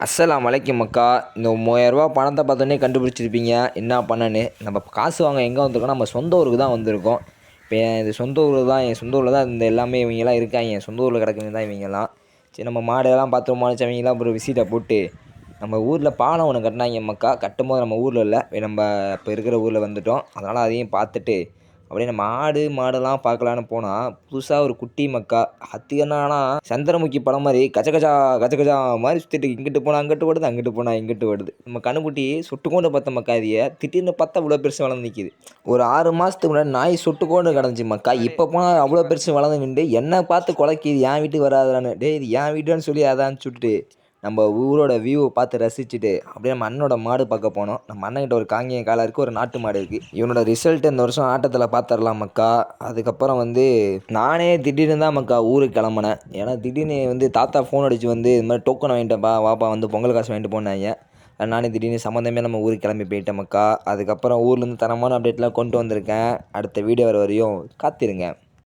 அஸ்ஸலாமு அலைக்கும் மக்கா. இந்த ரூ. 3000 பணத்தை பார்த்தோன்னே கண்டுபிடிச்சிருப்பீங்க என்ன பண்ணேன்னு. நம்ம காசு வாங்க எங்கே வந்திருக்கோம், நம்ம சொந்த ஊருக்கு தான் வந்திருக்கோம். இப்போ இது சொந்த ஊரில் தான், என் சொந்த ஊரில் தான் இந்த எல்லாமே இவங்கெல்லாம் இருக்காங்க. என் சொந்த ஊரில் கிடக்குங்க தான் இவங்கெல்லாம். சரி, நம்ம மாடெல்லாம் பார்த்தோமா வச்சவங்களாம் அப்புறம் விசிட்டை போட்டு நம்ம ஊரில் பாலம் ஒன்று கட்டினாங்க மக்கா. கட்டும்போது நம்ம ஊரில் இல்லை, நம்ம இப்போ இருக்கிற ஊரில் வந்துவிட்டோம். அதனால் அதையும் பார்த்துட்டு அப்படியே நம்ம மாடெல்லாம் பார்க்கலான்னு போனால் புதுசாக ஒரு குட்டி மக்கா. அது என்னன்னா சந்திரமுகி படம் மாதிரி கச்ச கச்சா மாதிரி சுற்றிட்டு இங்கிட்டு போனால் அங்கிட்டு ஓடுது, அங்கிட்டு போனால் இங்கிட்டு ஓடுது. நம்ம கண்ணுக்குட்டி சொட்டுக்கொண்டு பார்த்த மக்கா. இதையை திடீர்னு பார்த்தா இவ்வளோ பெருசு வளர்ந்து நிற்கிது. ஒரு 6 மாதத்துக்கு முன்னாடி நாய் சொட்டுக்கொண்டு கிடந்துச்சு மக்கா. இப்போ போனால் அவ்வளோ பெருசு வளர்ந்து நின்று என்னை பார்த்து குலைக்கிது, என் வீட்டுக்கு வராதான்னு. டே, இது என் வீட்டுன்னு சொல்லி அதான் சுட்டு நம்ம ஊரோட வியூவை பார்த்து ரசிச்சுட்டு அப்படியே நம்ம அண்ணனோட மாடு பார்க்க போனோம். நம்ம அண்ணன்கிட்ட ஒரு காங்கேயம் காலை இருக்குது, ஒரு நாட்டு மாடு இருக்குது. இவனோட ரிசல்ட் இந்த வருஷம் ஆட்டத்தில் பார்த்துடலாம் மக்கா. அதுக்கப்புறம் நானே திடீர்னு தான் மக்கா ஊருக்கு கிளம்புனேன். ஏன்னா திடீர்னு தாத்தா ஃபோன் அடித்து இது மாதிரி டோக்கன் வாங்கிட்டேன்ப்பா, வாப்பா பொங்கல் காசு வாங்கிட்டு போனாங்க. நானே திடீர்னு சம்மந்தமே நம்ம ஊருக்கு கிளம்பி போயிட்டேன் மக்கா. அதுக்கப்புறம் ஊர்லேருந்து தரமான அப்டேட்லாம் கொண்டு வந்திருக்கேன். அடுத்த வீடியோ வர வரையும் காத்திருங்க.